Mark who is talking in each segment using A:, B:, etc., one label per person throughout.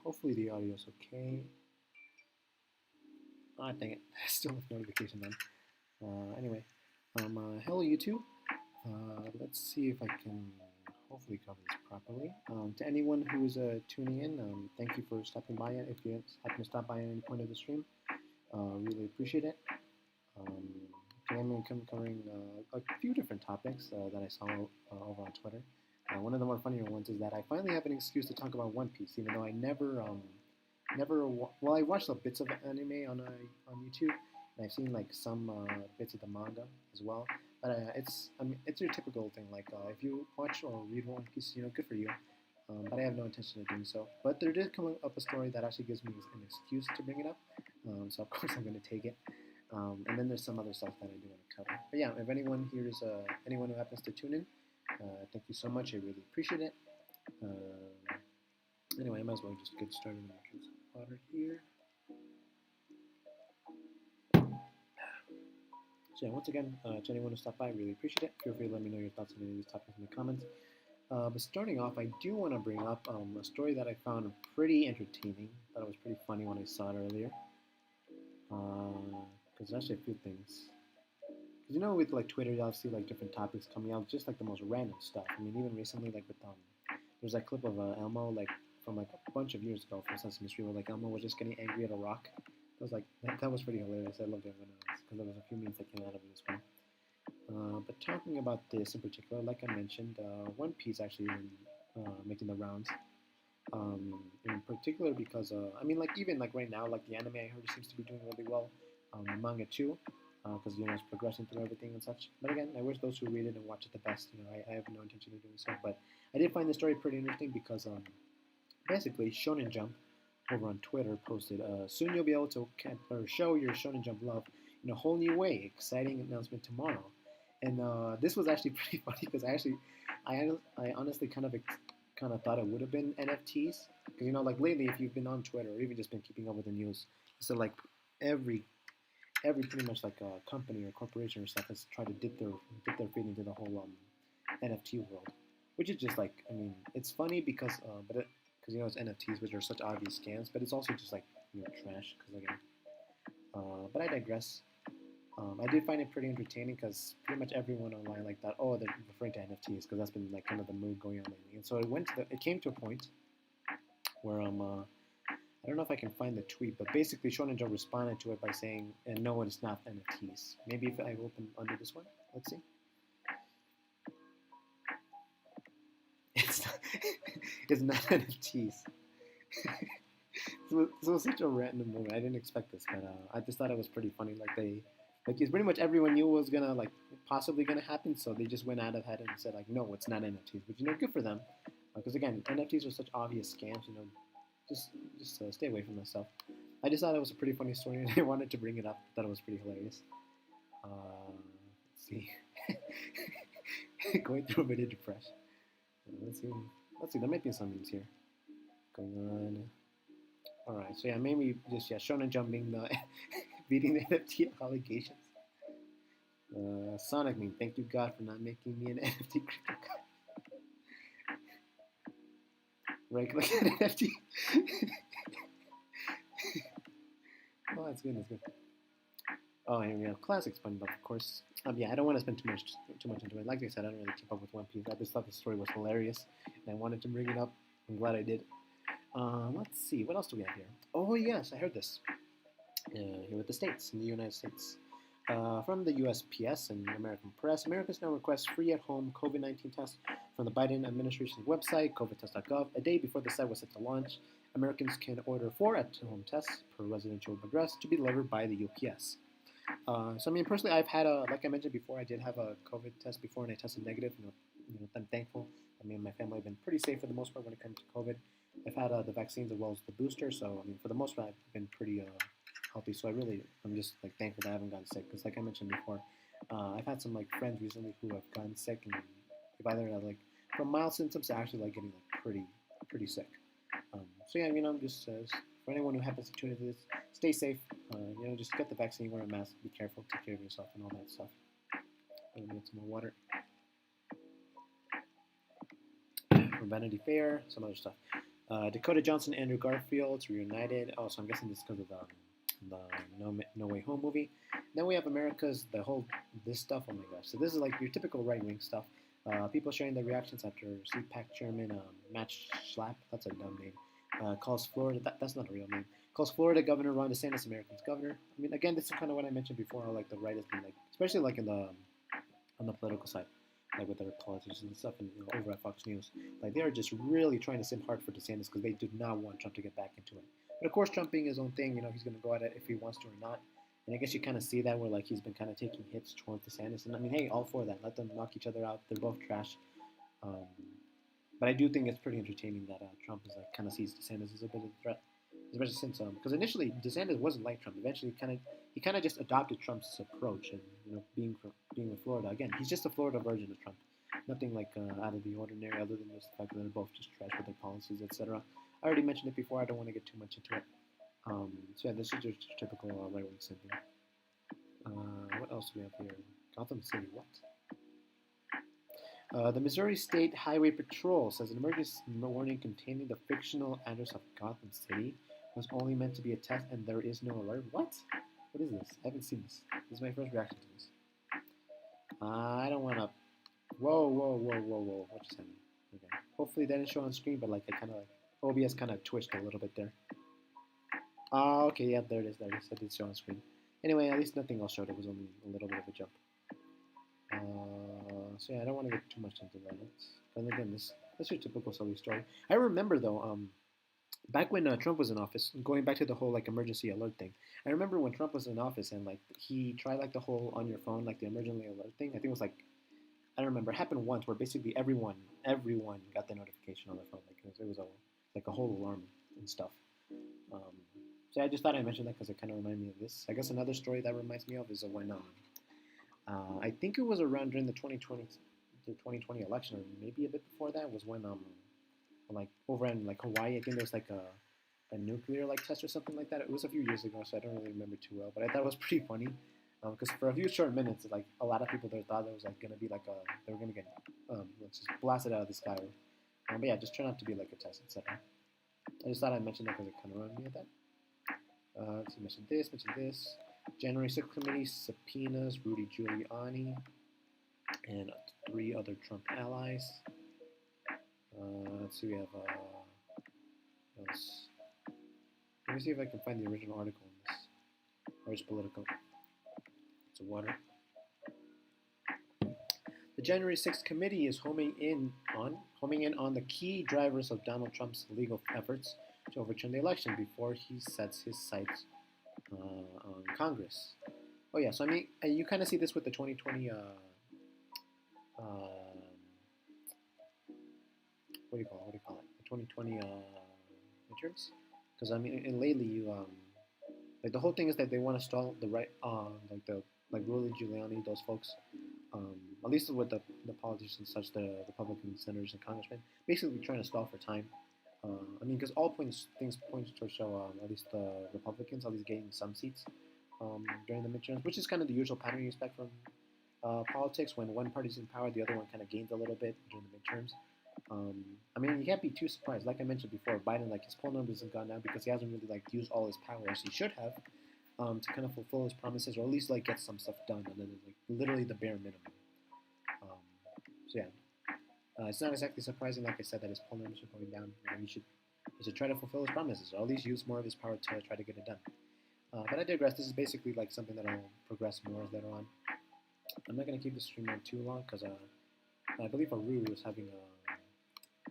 A: Hopefully the audio is okay. Ah, dang it. I still have notification on. Anyway, hello YouTube. Let's see if I can hopefully cover this properly. To anyone who's tuning in, thank you for stopping by. If you happen to stop by at any point of the stream, really appreciate it. Today I'm covering a few different topics that I saw over on Twitter. One of the more funnier ones is that I finally have an excuse to talk about One Piece, even though I well, I watched the bits of anime on YouTube, and I've seen like some bits of the manga as well. But it's your typical thing. Like if you watch or read One Piece, good for you. But I have no intention of doing so. But there did come up a story that actually gives me an excuse to bring it up. So of course I'm going to take it. And then there's some other stuff that I do want to cover. But yeah, if anyone here is anyone who happens to tune in, thank you so much. I really appreciate it. Anyway, I might as well just get started and drink some water here. So yeah, once again, to anyone who stopped by, I really appreciate it. Feel free to let me know your thoughts on any of these topics in the comments. But starting off, I do want to bring up a story that I found pretty entertaining. Thought it was pretty funny when I saw it earlier. Because there's actually a few things. Because with like Twitter, you'll see like different topics coming out, just like the most random stuff. I mean, even recently, like with there's that clip of Elmo, like from like a bunch of years ago from Sesame Street, where like Elmo was just getting angry at a rock. It was like that was pretty hilarious. I loved it when it was because there was a few memes that came out of it as well. But talking about this in particular, like I mentioned, One Piece actually making the rounds. In particular because I mean, like even like right now, like the anime I heard seems to be doing really well. The manga too, because it's progressing through everything and such. But again, I wish those who read it and watch it the best. I have no intention of doing so, but I did find the story pretty interesting because basically Shonen Jump over on Twitter posted, soon you'll be able to show your Shonen Jump love in a whole new way. Exciting announcement tomorrow. And this was actually pretty funny because I honestly kind of thought it would have been NFTs because like lately if you've been on Twitter or even just been keeping up with the news, so like every pretty much like a company or corporation or stuff has tried to dip their feet into the whole NFT world, which is just like I mean it's funny because because it's NFTs which are such obvious scams, but it's also just like trash because again. But I digress. I did find it pretty entertaining because pretty much everyone online like that. Oh, they're referring to NFTs because that's been like kind of the mood going on lately. And so it came to a point where I don't know if I can find the tweet, but basically Shonen Jump responded to it by saying, "And no, it's not NFTs." Maybe if I open under this one, let's see. It's not, it's not NFTs. This was such a random moment. I didn't expect this, but I just thought it was pretty funny. It's pretty much everyone knew what was gonna possibly gonna happen, so they just went out ahead and said like, no, it's not NFTs. But good for them, because again, NFTs are such obvious scams. Just stay away from that stuff. I just thought it was a pretty funny story, and I wanted to bring it up. Thought it was pretty hilarious. Let's see, going through a bit of depression. Let's see. There might be some memes here going on. All right, so yeah, maybe just Shonen jumping the beating the NFT allegations. Sonic meme. Thank you God for not making me an NFT crypto guy. Right, click at NFT. Oh, that's good. Oh, here we go. Classic SpongeBob, of course. Yeah, I don't want to spend too much into it. Like I said, I don't really keep up with One Piece. I just thought the story was hilarious, and I wanted to bring it up. I'm glad I did. Let's see. What else do we have here? Oh, yes, I heard this. Here with the States, in the United States. From the USPS and American Press, Americans now request free at-home COVID-19 tests from the Biden administration's website, covidtest.gov. A day before the site was set to launch, Americans can order 4 at-home tests per residential address to be delivered by the UPS. So I mean, personally, I've had like I mentioned before, I did have a COVID test before, and I tested negative. I'm thankful. I mean, my family have been pretty safe for the most part when it comes to COVID. I've had the vaccines as well as the booster, so I mean, for the most part, I've been pretty healthy. So I'm just like thankful that I haven't gotten sick because, like I mentioned before, I've had some like friends recently who have gotten sick, and they've either had like from mild symptoms to actually like getting like pretty sick. So yeah, I'm just for anyone who happens to tune into this, stay safe. Just get the vaccine, wear a mask, be careful, take care of yourself, and all that stuff. Let me get some more water. From Vanity Fair, some other stuff. Dakota Johnson, Andrew Garfield reunited. Oh, so I'm guessing this is because of the No Way Home movie. Then we have America's the whole this stuff. Oh my gosh! So this is like your typical right wing stuff. People sharing their reactions after CPAC chairman Matt Schlapp. That's a dumb name. Calls Florida. That's not a real name. Calls Florida Governor Ron DeSantis America's governor. I mean, again, this is kind of what I mentioned before. How like the right has been like, especially like in the on the political side, like with their politicians and stuff, and over at Fox News, like they are just really trying to simp hard for DeSantis because they do not want Trump to get back into it. But of course, Trump being his own thing, he's going to go at it if he wants to or not. And I guess you kind of see that where like he's been kind of taking hits towards DeSantis, and I mean, hey, all for that. Let them knock each other out. They're both trash. Um, but I do think it's pretty entertaining that Trump is like kind of sees DeSantis as a bit of a threat, especially since because initially DeSantis wasn't like Trump. Eventually, he kind of just adopted Trump's approach, and being with Florida again, he's just a Florida version of Trump. Nothing like out of the ordinary, other than just the fact that they're both just trash with their policies, etc. I already mentioned it before. I don't want to get too much into it. So yeah, this is just typical right-wing simping. What else do we have here? Gotham City. What? The Missouri State Highway Patrol says an emergency warning containing the fictional address of Gotham City was only meant to be a test and there is no alert. What? What is this? I haven't seen this. This is my first reaction to this. I don't want to... Whoa. What just happened? Okay. Hopefully that didn't show on screen, but like I kind of like... OBS kind of twitched a little bit there. Okay, yeah, there it is. I did show on screen. Anyway, at least nothing else showed. It was only a little bit of a jump. So yeah, I don't want to get too much into that. But again, this is your typical silly story. I remember though, back when Trump was in office, going back to the whole like emergency alert thing. I remember when Trump was in office and like he tried like the whole on your phone like the emergency alert thing. I think it was like I don't remember. It happened once where basically everyone got the notification on their phone. Like it was a whole alarm and stuff. So I just thought I'd mention that because it kind of reminded me of this. I guess another story that reminds me of is when I think it was around during the 2020 election, or maybe a bit before that, was when like over in like Hawaii, I think there was like a nuclear like test or something like that. It was a few years ago, so I don't really remember too well. But I thought it was pretty funny because for a few short minutes, like a lot of people there thought it was like gonna be like they were gonna get let's just blasted out of the sky. But yeah, just turned out to be like a test, etc. I just thought I'd mention that because it kind of reminded me of that. Let's see, mention this. January 6th committee subpoenas Rudy Giuliani and 3 other Trump allies. Let's see, we have what else? Let me see if I can find the original article on this. Or it's Politico. It's a water. The January 6th committee is homing in on the key drivers of Donald Trump's legal efforts to overturn the election before he sets his sights on Congress. Oh yeah, so I mean, you kind of see this with the 2020. What do you call it? The 2020 midterms. Because I mean, and lately like the whole thing is that they want to stall the right, like Rudy Giuliani, those folks. At least with the politicians, such the Republican senators and congressmen, basically trying to stall for time. I mean, because things point to show at least the Republicans at least getting some seats during the midterms, which is kind of the usual pattern you expect from politics. When one party's in power, the other one kind of gains a little bit during the midterms. I mean, you can't be too surprised. Like I mentioned before, Biden, like his poll numbers have gone down because he hasn't really like used all his power as he should have to kind of fulfill his promises, or at least like get some stuff done, and then like literally the bare minimum. So yeah. It's not exactly surprising, like I said, that his poll numbers are going down. He should try to fulfill his promises, or at least use more of his power to try to get it done. But I digress. This is basically like something that I'll progress more as later on. I'm not going to keep the stream on too long because I believe Aru was having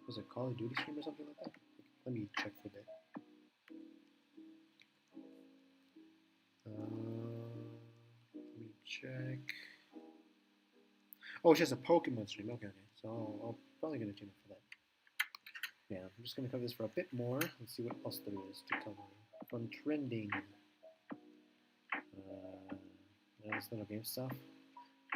A: was it Call of Duty stream or something like that? Let me check for that. Let me check. Oh, it's just a Pokemon stream. Okay. So I'm probably going to tune in for that. Yeah, I'm just going to cover this for a bit more. Let's see what else there is to cover. From trending. This little game stuff.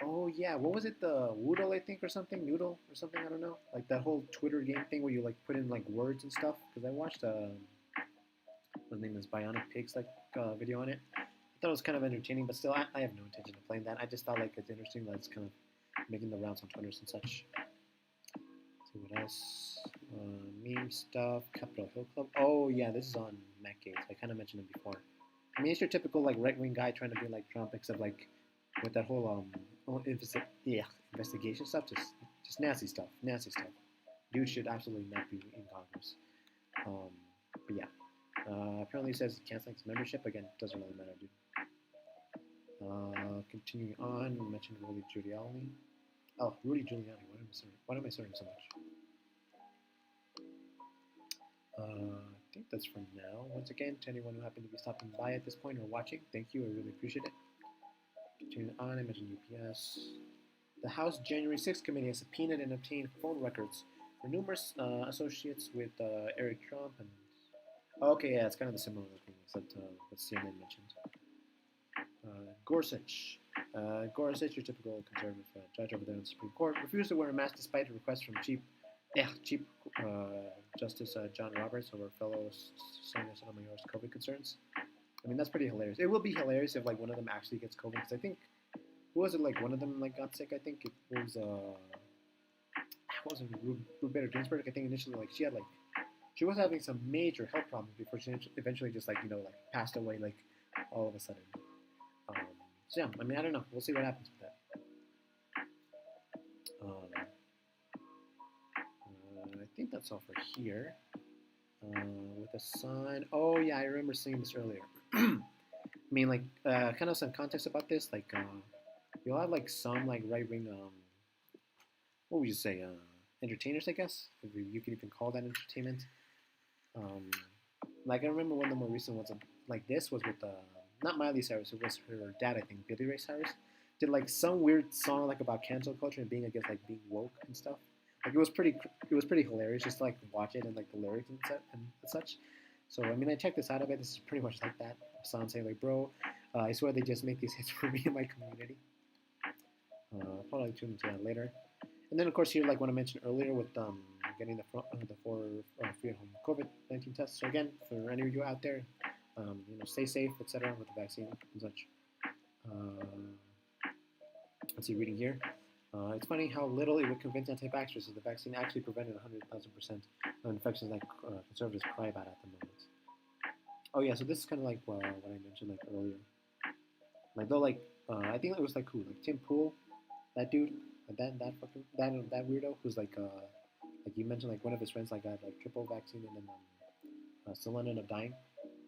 A: Oh, yeah. What was it? The Woodle, I think, or something? Noodle or something? I don't know. Like that whole Twitter game thing where you like put in like words and stuff. Because I watched his name is Bionic Pig's like video on it. I thought it was kind of entertaining, but still, I have no intention of playing that. I just thought like it's interesting that it's kind of making the rounds on Twitter and such. Let's see what else. Meme stuff, Capitol Hill Club. Oh yeah, this is on MacGates. I kind of mentioned it before. I mean, it's your typical like right wing guy trying to be like Trump, except like with that whole investigation stuff, just nasty stuff. Dude should absolutely not be in Congress. Um, but yeah, apparently it says canceling his membership again. Doesn't really matter, dude. Continuing on, we mentioned Rudy Giuliani. Oh, Rudy Giuliani. Why am I sorting so much? I think that's for now. Once again, to anyone who happened to be stopping by at this point or watching, thank you. I really appreciate it. Continuing on, I mentioned UPS. The House January 6th committee has subpoenaed and obtained phone records for numerous associates with Eric Trump and. Oh, okay, yeah, it's kind of the similar thing except what CNN mentioned. Gorsuch. Gorsuch, your typical conservative judge over there in the Supreme Court, refused to wear a mask despite a request from Chief Justice John Roberts over fellow Sotomayor's COVID concerns. I mean, that's pretty hilarious. It will be hilarious if like one of them actually gets COVID, because I think who was it? Like one of them like got sick. I think it was wasn't Ruth Bader Ginsburg. I think initially like she was having some major health problems before she eventually just like passed away like all of a sudden. So yeah, I mean I don't know. We'll see what happens with that. I think that's all for here. With a sign. Oh yeah, I remember seeing this earlier. I mean, like, kind of some context about this. Like, you'll have like some like right wing, what would you say, entertainers, I guess, if you could even call that entertainment. Um, like I remember one of the more recent ones like this was with not Miley Cyrus. It was her dad, I think, Billy Ray Cyrus. Did like some weird song like about cancel culture and being, I guess, like being woke and stuff. Like it was pretty hilarious just to, like watch it and like the lyrics and such. So I mean, I checked this out of it. This is pretty much like that song saying like, "Bro, I swear they just make these hits for me and my community." I'll probably tune into that later. And then of course here, like what I mentioned earlier with getting the four free at home COVID-19 tests. So again, for any of you out there, stay safe, etc. with the vaccine and such. Let's see, reading here. It's funny how little it would convince anti-vaxxers that the vaccine actually prevented 100,000% of infections like conservatives cry about at the moment. Oh yeah, so this is kind of like what I mentioned like earlier. Like though, like I think it was like who, like Tim Pool, that dude, that weirdo who's like you mentioned like one of his friends like got like triple vaccine and then still ended up dying.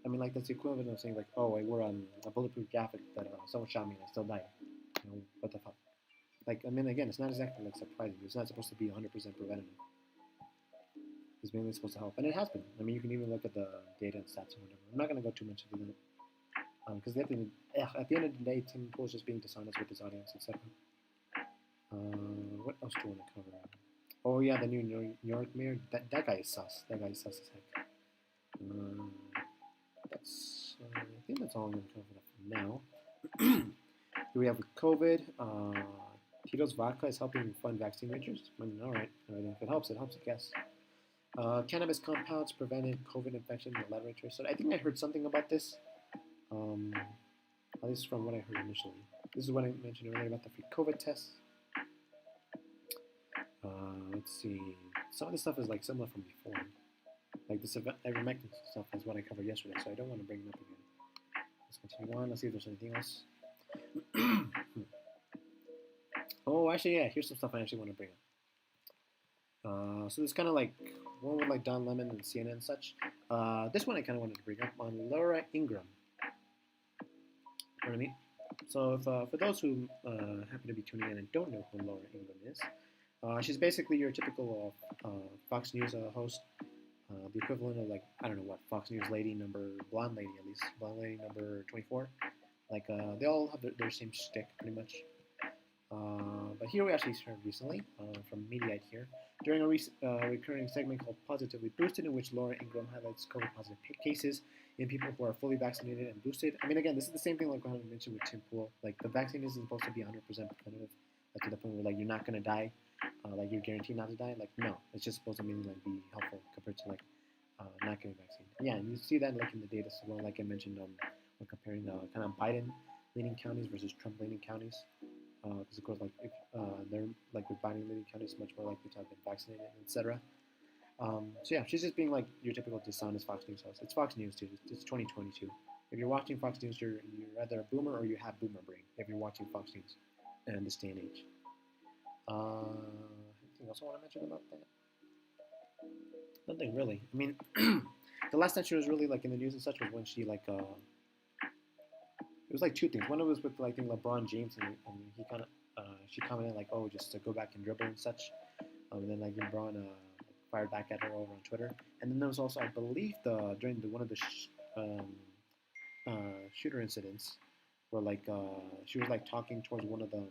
A: I mean like that's the equivalent of saying like, oh, I wore a bulletproof jacket that someone shot me and I still died. What the fuck? Like, I mean, again, it's not exactly like surprising. It's not supposed to be 100% preventative. It's mainly supposed to help, and it has been. I mean, you can even look at the data and stats and whatever. I'm not gonna go too much into that because at the end of the day, Tim Pool's just being dishonest with his audience, etc. What else do you want to cover? Oh yeah, the new New York mayor. That guy is sus. That guy is sus as heck. I think that's all I'm gonna cover for now. Here we have with COVID. Tito's Vodka is helping fund vaccine research. I mean, all right. If it helps, I guess. Cannabis compounds prevented COVID infection in the laboratory. So I think I heard something about this. At least from what I heard initially. This is what I mentioned earlier about the free COVID tests. Let's see. Some of this stuff is like similar from before. Like this ivermectin stuff is what I covered yesterday, so I don't want to bring it up again. Let's continue on. Let's see if there's anything else. Oh, actually, yeah. Here's some stuff I actually want to bring up. So this kind of like one with like Don Lemon and CNN and such. This one I kind of wanted to bring up on Laura Ingraham. You know what I mean? So if, for those who happen to be tuning in and don't know who Laura Ingraham is, she's basically your typical Fox News host. The equivalent of like, I don't know what, Fox News lady blonde lady at least, blonde lady number 24. Like they all have their same shtick pretty much. But here we actually heard recently from Mediaite here during a recurring segment called Positively Boosted, in which Laura Ingraham highlights COVID positive cases in people who are fully vaccinated and boosted. I mean, again, this is the same thing like what I mentioned with Tim Pool. Like the vaccine isn't supposed to be 100% preventative, like to the point where like you're not gonna die, like you're guaranteed not to die. Like no, it's just supposed to mainly like be helpful compared to like not getting vaccine. Yeah, and you see that like in the data as well. Like I mentioned, when comparing kind of Biden leading counties versus Trump leading counties. Because of course, like if they're like with Biden leading counties, much more likely to have been vaccinated, etc. So yeah, she's just being like your typical dishonest Fox News host. It's Fox News, dude. It's 2022. If you're watching Fox News, you're either a boomer or you have boomer brain. If you're watching Fox News in this day and age. Anything else I want to mention about that? Nothing really. I mean, the last time she was really like in the news and such was when she like it was like two things. One was with like I think LeBron James and he kind of she commented like, oh, just to go back and dribble and such. And then like LeBron fired back at her over on Twitter. And then there was also, I believe, during one of the shooter incidents where like she was like talking towards one of the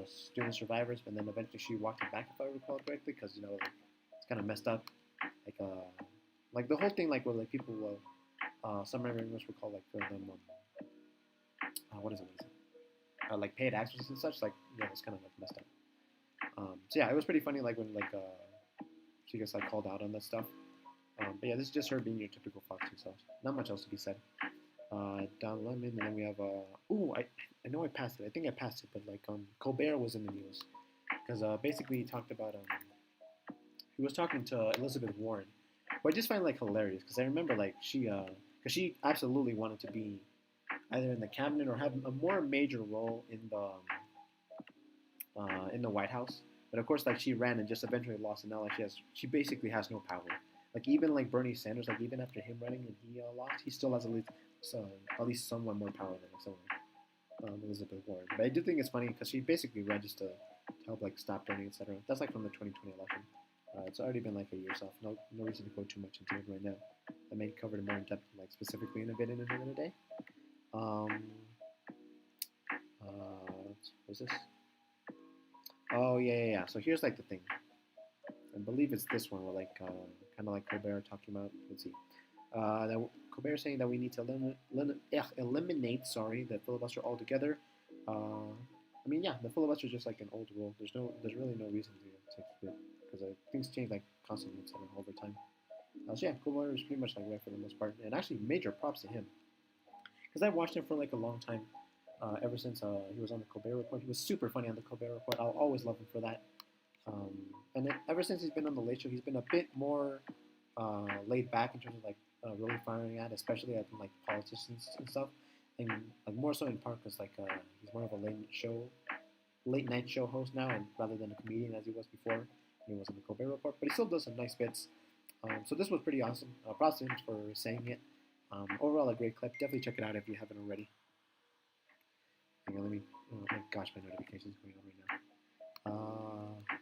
A: student survivors, but then eventually she walked it back if I recall correctly, because like, it's kind of messed up. Like the whole thing like where like people some members were called like for them what is it? Like paid actors and such. Like yeah, it's kind of like messed up. So yeah, it was pretty funny like when like she gets like called out on that stuff. But yeah, this is just her being your typical Fox News host. Not much else to be said. Don Lemon, and then we have I know I passed it. I think I passed it, but like Colbert was in the news because basically he talked about he was talking to Elizabeth Warren, who I just find like hilarious because I remember like because she absolutely wanted to be either in the cabinet or have a more major role in the White House. But of course, like she ran and just eventually lost, and now like she basically has no power. Like even like Bernie Sanders, like even after him running and he lost, he still has at least somewhat more power than someone Elizabeth Warren. But I do think it's funny because she basically ran just to help like stop Bernie, etc. That's like from the 2020 election. It's already been like a year, so no reason to go too much into it right now. I may cover it more in depth, like specifically in a bit in another day. What's this? Oh yeah. So here's like the thing. I believe it's this one where like kind of like Colbert talking about. Let's see. That Colbert saying that we need to eliminate the filibuster altogether. I mean, yeah, the filibuster is just like an old rule. There's really no reason to keep it because things change like constantly over time. So yeah, Colbert is pretty much like right for the most part, and actually major props to him because I've watched him for like a long time. Ever since he was on the Colbert Report, he was super funny on the Colbert Report. I'll always love him for that. Ever since he's been on the Late Show, he's been a bit more laid back in terms of like really firing at, especially at like politicians and stuff, and like more so in part because like he's more of a late night show host now, and rather than a comedian as he was before when he was on the Colbert Report. But he still does some nice bits. So this was pretty awesome. Props to him for saying it. Overall, a great clip. Definitely check it out if you haven't already. Hang on, let me. Oh my gosh, my notification's going on right now.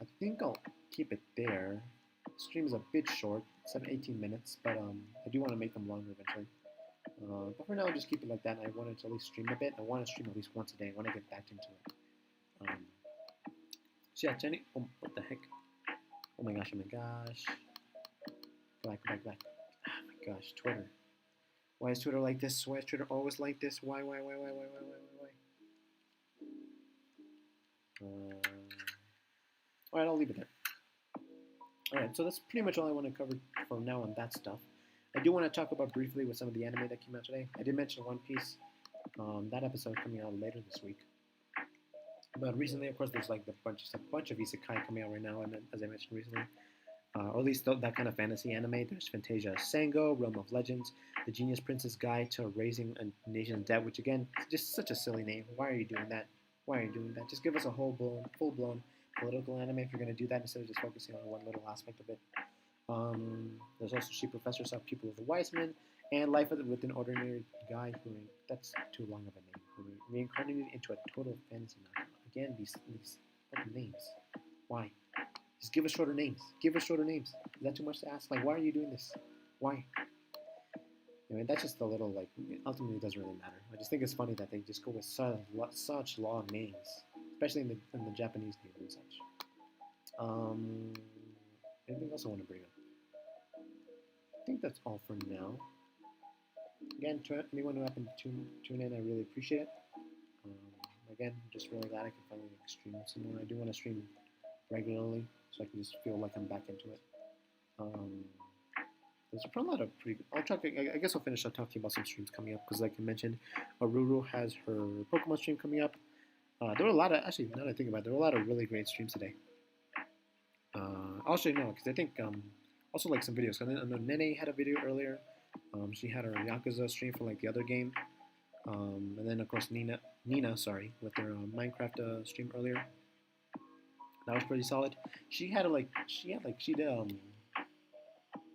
A: I think I'll keep it there. The stream is a bit short, 18 minutes, but I do want to make them longer eventually. But for now, I'll just keep it like that. I wanted to at least stream a bit. I want to stream at least once a day. I want to get back into it. So yeah, Jenny. Oh, what the heck? Oh my gosh! Go back. Oh my gosh, Twitter. Why is Twitter like this? Why is Twitter always like this? Why? Alright, I'll leave it there. Alright, so that's pretty much all I want to cover for now on that stuff. I do want to talk about briefly with some of the anime that came out today. I did mention One Piece. That episode coming out later this week. But recently, of course, there's like a bunch of Isekai coming out right now, and as I mentioned recently, or at least that kind of fantasy anime. There's Fantasia Sango, Realm of Legends, The Genius Prince's Guide to Raising a Nation's Debt, which again, is just such a silly name. Why are you doing that? Just give us a full-blown political anime if you're going to do that instead of just focusing on one little aspect of it. There's also She Professor Saw Pupil of the Wise Men, and Life with an Ordinary Guy who, that's too long of a name, who reincarnated into a total fantasy novel. Again, these fucking names. Why? Just give us shorter names. Is that too much to ask? Like, why are you doing this? Why? Anyway, that's just a little, like, ultimately it doesn't really matter. I just think it's funny that they just go with such long names, especially in the Japanese names and such. Anything else I want to bring up? I think that's all for now. Again, to anyone who happened to tune in, I really appreciate it. Again, just really glad I can finally stream some more. I do want to stream regularly, so I can just feel like I'm back into it. There's probably a lot of pretty. I guess I'll finish up talking about some streams coming up because, like I mentioned, Aruru has her Pokemon stream coming up. There were a lot of now that I think about it, there were a lot of really great streams today. I'll show you now because I think also like some videos. I know Nene had a video earlier. She had her Yakuza stream for like the other game. And then of course Nina, sorry, with her Minecraft stream earlier. That was pretty solid. She did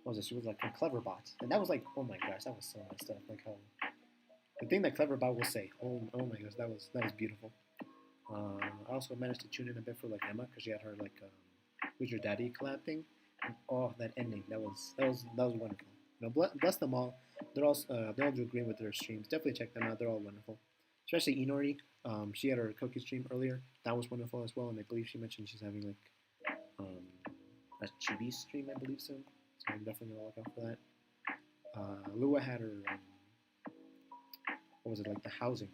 A: what was it? She was like a clever bot, and that was like, oh my gosh, that was so much stuff. Like how the thing that clever bot will say, oh my gosh, that was beautiful. I also managed to tune in a bit for like Emma because she had her like Who's Your Daddy collab thing, and oh that ending, that was wonderful. You know, bless them all. They all do great with their streams. Definitely check them out. They're all wonderful. Especially Inori. She had her cookie stream earlier. That was wonderful as well. And I believe she mentioned she's having like a chibi stream, I believe soon. So I'm definitely gonna look out for that. Lua had her what was it, like the housing?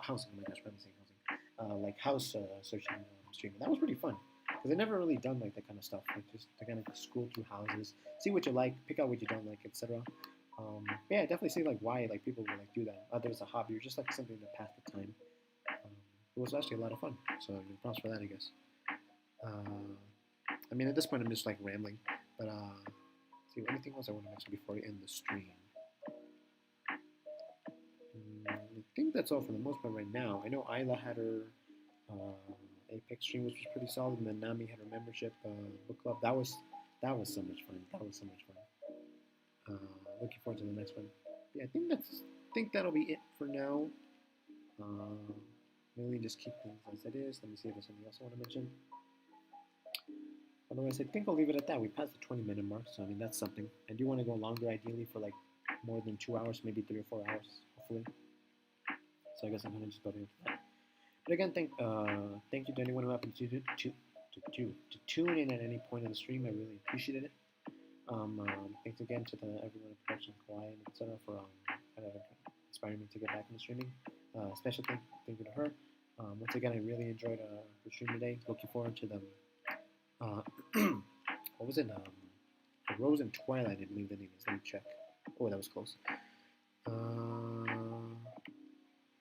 A: Housing. Oh my gosh, why am I saying housing? Like house searching stream. And that was pretty fun because I never really done like that kind of stuff. Like just to kind of scroll through houses, see what you like, pick out what you don't like, etc. Yeah, I definitely see like why like people would like do that. Whether it's a hobby or just like something to pass the time. It was actually a lot of fun. So props for that, I guess. I mean, at this point, I'm just like rambling. But see, anything else I want to mention before we end the stream? I think that's all for the most part right now. I know Isla had her Apex stream, which was pretty solid, and then Nami had her membership book club. That was so much fun. That was so much fun. Looking forward to the next one. Yeah, I think that'll be it for now. Really just keep things as it is. Let me see if there's something else I want to mention. Otherwise, I think I'll leave it at that. We passed the 20-minute mark, so I mean that's something. I do want to go longer, ideally for like more than 2 hours, maybe 3 or 4 hours, hopefully. So I guess I'm gonna just go to that. But again, thank you to anyone who happened to tune in at any point in the stream. I really appreciated it. Thanks again to everyone in production, Kawhi and etc. for kind of inspiring me to get back into streaming. Special thank you to her. Once again, I really enjoyed the stream today. Looking forward to the what was it? Rose and Twilight, I believe the name is. Let me check. Oh, that was close.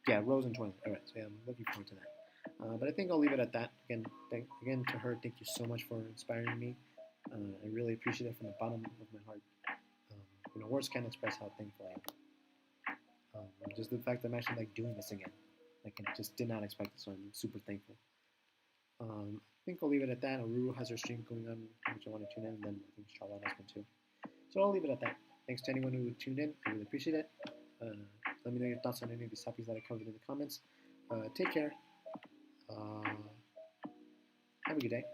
A: Yeah, Rose and Twilight. All right, so yeah, I'm looking forward to that. But I think I'll leave it at that. Again to her, thank you so much for inspiring me. I really appreciate it from the bottom of my heart. Words can't express how thankful I am. Just the fact that I'm actually like doing this again. Like I just did not expect this, so I'm super thankful. I think I'll leave it at that. Aruru has her stream going on, which I want to tune in, and then I think Charlotte has one too. So I'll leave it at that. Thanks to anyone who tuned in. I really appreciate it. Let me know your thoughts on any of these topics that I covered in the comments. Take care. Have a good day.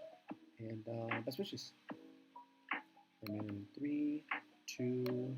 A: And best wishes. And in 3, 2,